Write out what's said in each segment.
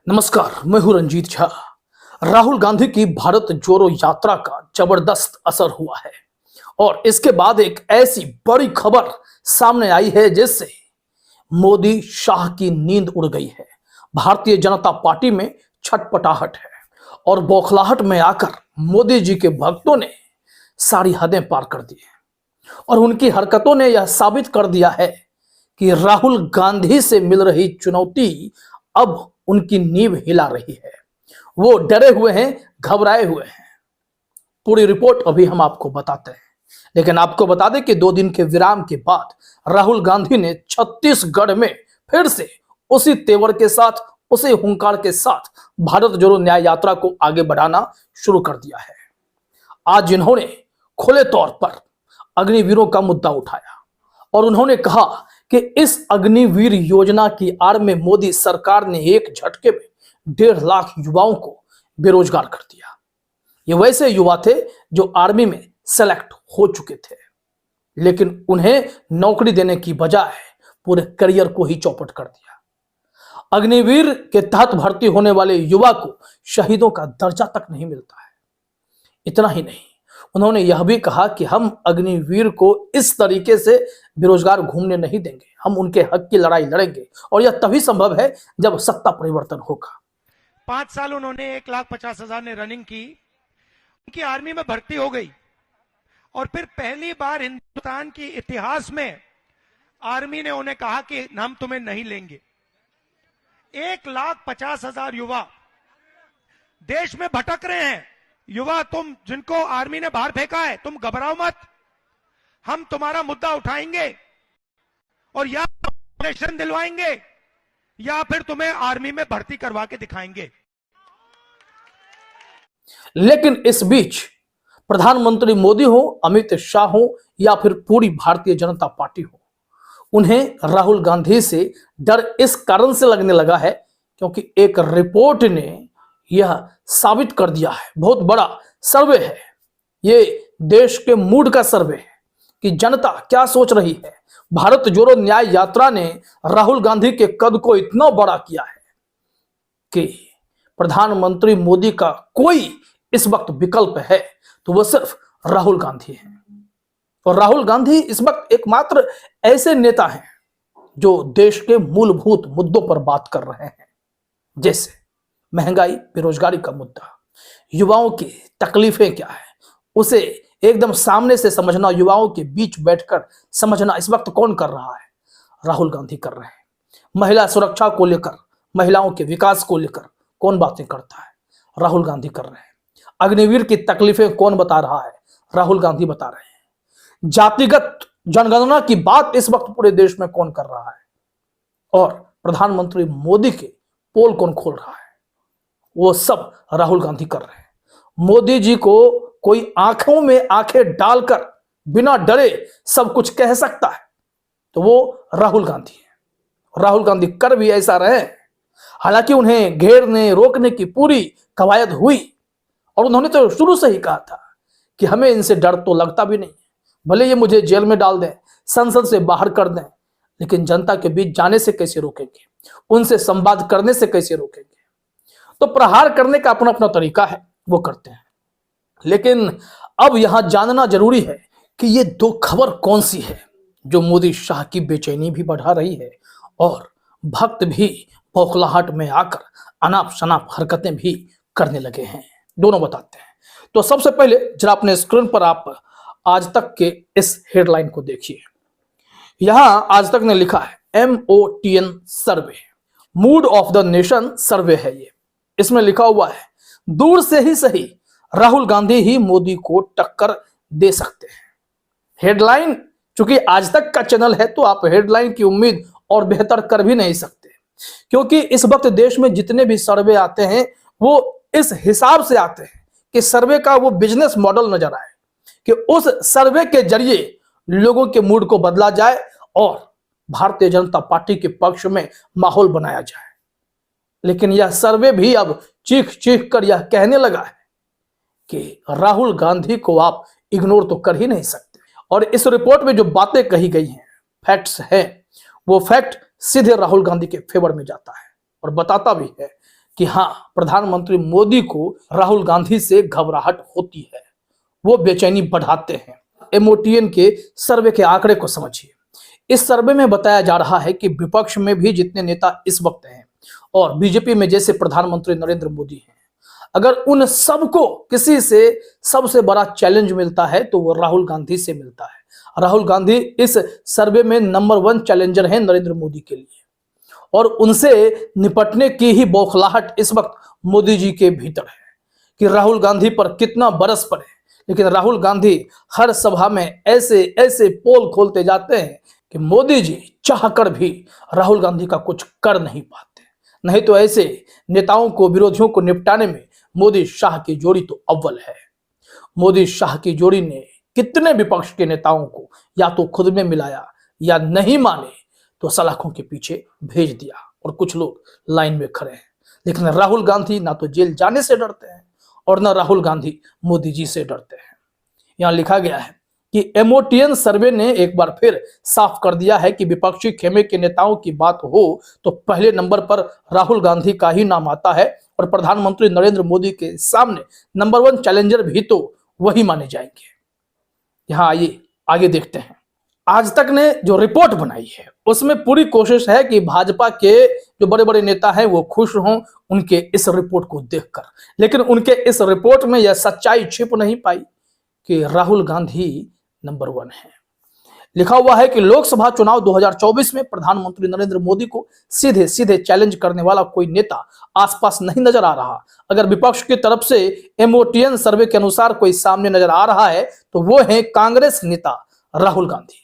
नमस्कार, मैं हूं रंजीत झा। राहुल गांधी की भारत जोड़ो यात्रा का जबरदस्त असर हुआ है और इसके बाद एक ऐसी बड़ी खबर सामने आई है जिससे मोदी शाह की नींद उड़ गई है। भारतीय जनता पार्टी में छटपटाहट है और बौखलाहट में आकर मोदी जी के भक्तों ने सारी हदें पार कर दी है और उनकी हरकतों ने यह साबित कर दिया है कि राहुल गांधी से मिल रही चुनौती अब उनकी नींव हिला रही है। वो डरे हुए हैं, घबराए हुए हैं। पूरी रिपोर्ट अभी हम आपको बताते हैं, लेकिन आपको बता दें कि 2 दिन के विराम के बाद राहुल गांधी ने छत्तीसगढ़ में फिर से उसी तेवर के साथ, उसी हुंकार के साथ भारत जोड़ो न्याय यात्रा को आगे बढ़ाना शुरू कर दिया है। आज इन्होंने खुले तौर पर अग्निवीरों का मुद्दा उठाया और उन्होंने कहा कि इस अग्निवीर योजना की आड़ में मोदी सरकार ने एक झटके में 1.5 लाख युवाओं को बेरोजगार कर दिया। ये वैसे युवा थे जो आर्मी में सेलेक्ट हो चुके थे, लेकिन उन्हें नौकरी देने की बजाय पूरे करियर को ही चौपट कर दिया। अग्निवीर के तहत भर्ती होने वाले युवा को शहीदों का दर्जा तक नहीं मिलता है। इतना ही नहीं, उन्होंने यह भी कहा कि हम अग्निवीर को इस तरीके से बेरोजगार घूमने नहीं देंगे, हम उनके हक की लड़ाई लड़ेंगे और यह तभी संभव है जब सत्ता परिवर्तन होगा। 5 साल उन्होंने 1,50,000 ने रनिंग की, उनकी आर्मी में भर्ती हो गई और फिर पहली बार हिंदुस्तान के इतिहास में आर्मी ने उन्हें कहा कि हम तुम्हें नहीं लेंगे। 1,50,000 युवा देश में भटक रहे हैं। युवा, तुम जिनको आर्मी ने बाहर फेंका है, तुम घबराओ मत, हम तुम्हारा मुद्दा उठाएंगे और या ऑपरेशन दिलवाएंगे या फिर तुम्हें आर्मी में भर्ती करवा के दिखाएंगे। लेकिन इस बीच प्रधानमंत्री मोदी हो, अमित शाह हो या फिर पूरी भारतीय जनता पार्टी हो, उन्हें राहुल गांधी से डर इस कारण से लगने लगा है क्योंकि एक रिपोर्ट ने यह साबित कर दिया है, बहुत बड़ा सर्वे है ये, देश के मूड का सर्वे है कि जनता क्या सोच रही है। भारत जोड़ो न्याय यात्रा ने राहुल गांधी के कद को इतना बड़ा किया है कि प्रधानमंत्री मोदी का कोई इस वक्त विकल्प है तो वह सिर्फ राहुल गांधी है। और राहुल गांधी इस वक्त एकमात्र ऐसे नेता हैं जो देश के मूलभूत मुद्दों पर बात कर रहे हैं, जैसे महंगाई, बेरोजगारी का मुद्दा, युवाओं की तकलीफें क्या है उसे एकदम सामने से समझना, युवाओं के बीच बैठकर समझना इस वक्त कौन कर रहा है? राहुल गांधी कर रहे हैं। महिला सुरक्षा को लेकर, महिलाओं के विकास को लेकर कौन बातें करता है? राहुल गांधी कर रहे हैं। अग्निवीर की तकलीफें कौन बता रहा है? राहुल गांधी बता रहे हैं। जातिगत जनगणना की बात इस वक्त पूरे देश में कौन कर रहा है? और प्रधानमंत्री मोदी के पोल कौन खोल रहा है? वो सब राहुल गांधी कर रहे हैं। मोदी जी को कोई आंखों में आंखें डालकर बिना डरे सब कुछ कह सकता है तो वो राहुल गांधी है। राहुल गांधी कर भी ऐसा रहे। हालांकि उन्हें घेरने, रोकने की पूरी कवायद हुई और उन्होंने तो शुरू से ही कहा था कि हमें इनसे डर तो लगता भी नहीं, भले ये मुझे जेल में डाल दें, संसद से बाहर कर दें, लेकिन जनता के बीच जाने से कैसे रोकेंगे, उनसे संवाद करने से कैसे रोकेंगे। तो प्रहार करने का अपना अपना तरीका है, वो करते हैं। लेकिन अब यहां जानना जरूरी है कि ये 2 खबर कौन सी है जो मोदी शाह की बेचैनी भी बढ़ा रही है और भक्त भी बौखलाहट में आकर अनाप शनाप हरकतें भी करने लगे हैं। दोनों बताते हैं। तो सबसे पहले जरा अपने स्क्रीन पर आप आज तक के इस हेडलाइन को देखिए। यहां आज तक ने लिखा है MOTN survey, mood off the nation सर्वे है ये। इसमें लिखा हुआ है दूर से ही सही राहुल गांधी ही मोदी को टक्कर दे सकते हैं। हेडलाइन, चूंकि आज तक का चैनल है तो आप हेडलाइन की उम्मीद और बेहतर कर भी नहीं सकते, क्योंकि इस वक्त देश में जितने भी सर्वे आते हैं वो इस हिसाब से आते हैं कि सर्वे का वो बिजनेस मॉडल नजर आए कि उस सर्वे के जरिए लोगों के मूड को बदला जाए और भारतीय जनता पार्टी के पक्ष में माहौल बनाया जाए। लेकिन यह सर्वे भी अब चीख चीख कर यह कहने लगा है कि राहुल गांधी को आप इग्नोर तो कर ही नहीं सकते। और इस रिपोर्ट में जो बातें कही गई हैं, फैक्ट्स हैं, वो फैक्ट सीधे राहुल गांधी के फेवर में जाता है और बताता भी है कि हाँ, प्रधानमंत्री मोदी को राहुल गांधी से घबराहट होती है, वो बेचैनी बढ़ाते हैं। एमओटीएन के सर्वे के आंकड़े को समझिए। इस सर्वे में बताया जा रहा है कि विपक्ष में भी जितने नेता इस वक्त हैं और बीजेपी में जैसे प्रधानमंत्री नरेंद्र मोदी हैं, अगर उन सबको किसी से सबसे बड़ा चैलेंज मिलता है तो वो राहुल गांधी से मिलता है। राहुल गांधी इस सर्वे में नंबर 1 चैलेंजर हैं नरेंद्र मोदी के लिए, और उनसे निपटने की ही बौखलाहट इस वक्त मोदी जी के भीतर है कि राहुल गांधी पर कितना बरस पड़े। लेकिन राहुल गांधी हर सभा में ऐसे ऐसे पोल खोलते जाते हैं कि मोदी जी चाहकर भी राहुल गांधी का कुछ कर नहीं पाते। नहीं तो ऐसे नेताओं को, विरोधियों को निपटाने में मोदी शाह की जोड़ी तो अव्वल है। मोदी शाह की जोड़ी ने कितने विपक्ष के नेताओं को या तो खुद में मिलाया या नहीं माने तो सलाखों के पीछे भेज दिया, और कुछ लोग लाइन में खड़े हैं। लेकिन राहुल गांधी ना तो जेल जाने से डरते हैं और ना राहुल गांधी मोदी जी से डरते हैं। यहां लिखा गया है कि एमओटीएन सर्वे ने एक बार फिर साफ कर दिया है कि विपक्षी खेमे के नेताओं की बात हो तो पहले नंबर पर राहुल गांधी का ही नाम आता है, और प्रधानमंत्री नरेंद्र मोदी के सामने नंबर 1 चैलेंजर भी तो वही माने जाएंगे। यहां आइए आगे देखते हैं। आज तक ने जो रिपोर्ट बनाई है उसमें पूरी कोशिश है कि भाजपा के जो बड़े बड़े नेता हैं वो खुश हों उनके इस रिपोर्ट को देखकर, लेकिन उनके इस रिपोर्ट में यह सच्चाई छिप नहीं पाई कि राहुल गांधी नंबर 1 है। लिखा हुआ है कि लोकसभा चुनाव 2024 में प्रधानमंत्री नरेंद्र मोदी को सीधे सीधे चैलेंज करने वाला कोई नेता आसपास नहीं नजर आ रहा। अगर विपक्ष की तरफ से एमओटीएन सर्वे के अनुसार कोई सामने नजर आ रहा है तो वो है कांग्रेस नेता राहुल गांधी।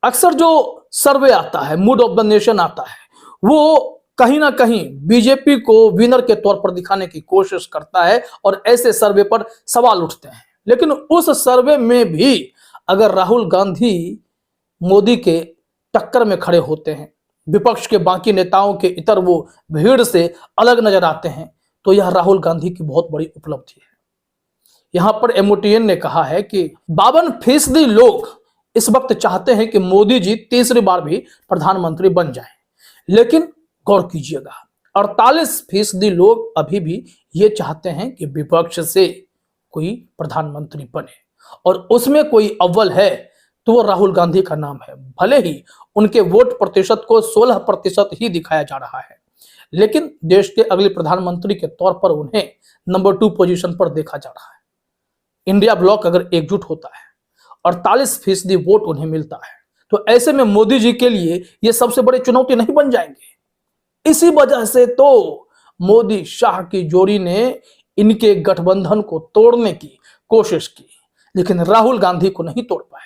अक्सर जो सर्वे आता है, मूड ऑफ द नेशन आता है, वो कहीं ना कहीं बीजेपी को विनर के तौर पर दिखाने की कोशिश करता है और ऐसे सर्वे पर सवाल उठते हैं। लेकिन उस सर्वे में भी अगर राहुल गांधी मोदी के टक्कर में खड़े होते हैं, विपक्ष के बाकी नेताओं के इतर वो भीड़ से अलग नजर आते हैं, तो यह राहुल गांधी की बहुत बड़ी उपलब्धि है। यहां पर एमओटीएन ने कहा है कि 52% लोग इस वक्त चाहते हैं कि मोदी जी तीसरी बार भी प्रधानमंत्री बन जाएं, लेकिन गौर कीजिएगा 48% लोग अभी भी ये चाहते हैं कि विपक्ष से कोई प्रधानमंत्री बने, और उसमें कोई अव्वल है तो वो राहुल गांधी का नाम है। भले ही उनके वोट प्रतिशत को 16% ही दिखाया जा रहा है, लेकिन देश के अगले प्रधानमंत्री के तौर पर उन्हें नंबर 2 पोजीशन पर देखा जा रहा है। इंडिया ब्लॉक अगर एकजुट होता है, 48% वोट उन्हें मिलता है, तो ऐसे में मोदी जी के लिए ये सबसे बड़ी चुनौती नहीं बन जाएंगे। इसी वजह से तो मोदी शाह की जोड़ी ने इनके गठबंधन को तोड़ने की कोशिश की, लेकिन राहुल गांधी को नहीं तोड़ पाए।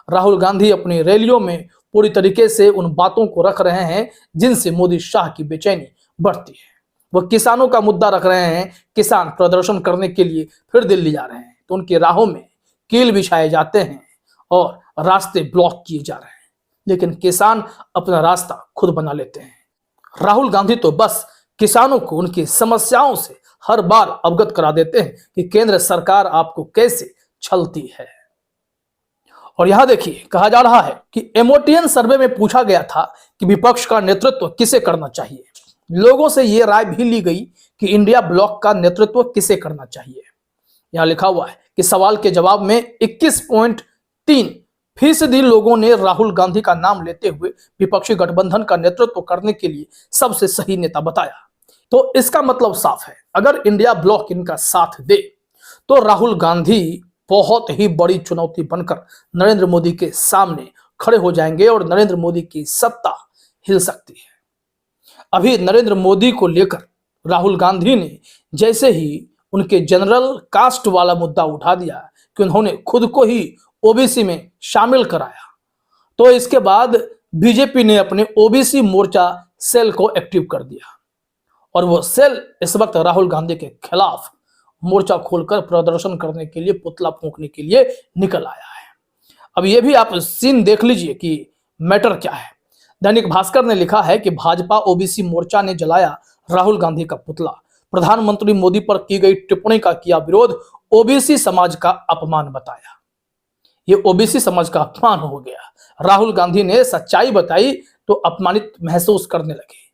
राहुल गांधी अपनी रैलियों में पूरी तरीके से उन बातों को रख रहे हैं जिनसे मोदी शाह की बेचैनी बढ़ती है। वह किसानों का मुद्दा रख रहे हैं, किसान प्रदर्शन करने के लिए फिर दिल्ली जा रहे हैं तो उनकी राहों में कील बिछाए जाते हैं और रास्ते ब्लॉक किए जा रहे हैं, लेकिन किसान अपना रास्ता खुद बना लेते हैं। राहुल गांधी तो बस किसानों को उनकी समस्याओं से हर बार अवगत करा देते हैं कि केंद्र सरकार आपको कैसे छलती है। और यहां देखिए, कहा जा रहा है कि एमओटीएन सर्वे में पूछा गया था कि विपक्ष का नेतृत्व किसे करना चाहिए। लोगों से यह राय भी ली गई कि इंडिया ब्लॉक का नेतृत्व किसे करना चाहिए। यहां लिखा हुआ है कि सवाल के जवाब में 21.3% लोगों ने राहुल गांधी का नाम लेते हुए विपक्षी गठबंधन का नेतृत्व करने के लिए सबसे सही नेता बताया। तो इसका मतलब साफ है, अगर इंडिया ब्लॉक इनका साथ दे तो राहुल गांधी बहुत ही बड़ी चुनौती बनकर नरेंद्र मोदी के सामने खड़े हो जाएंगे और नरेंद्र मोदी की सत्ता हिल सकती है। अभी नरेंद्र मोदी को लेकर राहुल गांधी ने जैसे ही उनके जनरल कास्ट वाला मुद्दा उठा दिया कि उन्होंने खुद को ही ओबीसी में शामिल कराया, तो इसके बाद बीजेपी ने अपने ओबीसी मोर्चा सेल को एक्टिव कर दिया और वो सेल इस वक्त राहुल गांधी के खिलाफ मोर्चा खोलकर प्रदर्शन करने के लिए, पुतला फूंकने के लिए निकल आया है। अब ये भी आप सीन देख लीजिए कि मैटर क्या है। दैनिक भास्कर ने लिखा है कि भाजपा ओबीसी मोर्चा ने जलाया राहुल गांधी का पुतला, प्रधानमंत्री मोदी पर की गई टिप्पणी का किया विरोध, ओबीसी समाज का अपमान बताया। ये ओबीसी समाज का अपमान हो गया। राहुल गांधी ने सच्चाई बताई तो अपमानित महसूस करने लगे।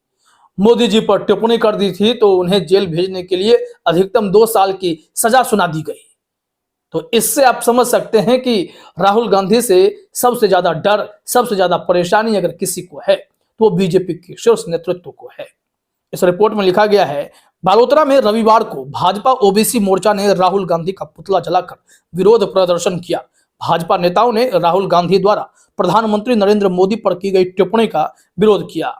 मोदी जी पर टिप्पणी कर दी थी तो उन्हें जेल भेजने के लिए अधिकतम 2 साल की सजा सुना दी गई। तो इससे आप समझ सकते हैं कि राहुल गांधी से सबसे ज्यादा डर, सबसे ज्यादा परेशानी अगर किसी को है तो वो बीजेपी के शीर्ष नेतृत्व को है। इस रिपोर्ट में लिखा गया है, बालोतरा में रविवार को भाजपा ओबीसी मोर्चा ने राहुल गांधी का पुतला जलाकर विरोध प्रदर्शन किया। भाजपा नेताओं ने राहुल गांधी द्वारा प्रधानमंत्री नरेंद्र मोदी पर की गई टिप्पणी का विरोध किया।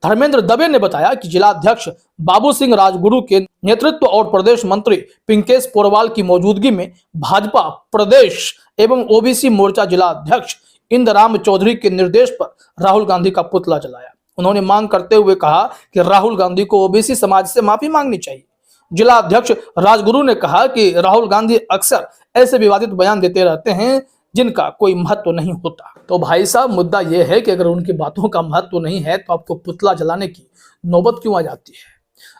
धर्मेंद्र दबे ने बताया कि जिला अध्यक्ष बाबू सिंह राजगुरु के नेतृत्व और प्रदेश मंत्री पिंकेश पोरवाल की मौजूदगी में भाजपा प्रदेश एवं ओबीसी मोर्चा जिला अध्यक्ष इंदराम चौधरी के निर्देश पर राहुल गांधी का पुतला जलाया। उन्होंने मांग करते हुए कहा कि राहुल गांधी को ओबीसी समाज से माफी मांगनी चाहिए। जिला अध्यक्ष राजगुरु ने कहा कि राहुल गांधी अक्सर ऐसे विवादित बयान देते रहते हैं जिनका कोई महत्व नहीं होता। तो भाई साहब, मुद्दा यह है कि अगर उनकी बातों का महत्व नहीं है तो आपको पुतला जलाने की नौबत क्यों आ जाती है।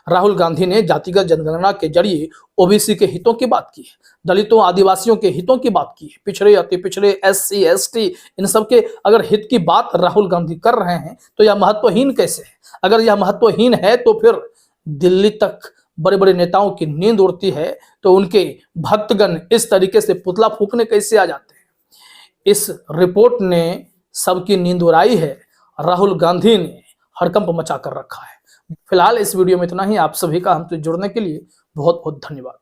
राहुल गांधी ने जातिगत जनगणना के जरिए ओबीसी के हितों की बात की है, दलितों आदिवासियों के हितों की बात की है, पिछड़े अति पिछड़े एससी एसटी इन सब के अगर हित की बात राहुल गांधी कर रहे हैं तो यह महत्वहीन कैसे है। अगर यह महत्वहीन है तो फिर दिल्ली तक बड़े बड़े नेताओं की नींद उड़ती है तो उनके भक्तगण इस तरीके से पुतला फूकने कैसे आ जाते हैं। इस रिपोर्ट ने सबकी नींद उड़ाई है, राहुल गांधी ने हड़कंप मचा कर रखा है। फिलहाल इस वीडियो में इतना ही। आप सभी का हमसे जुड़ने के लिए बहुत बहुत धन्यवाद।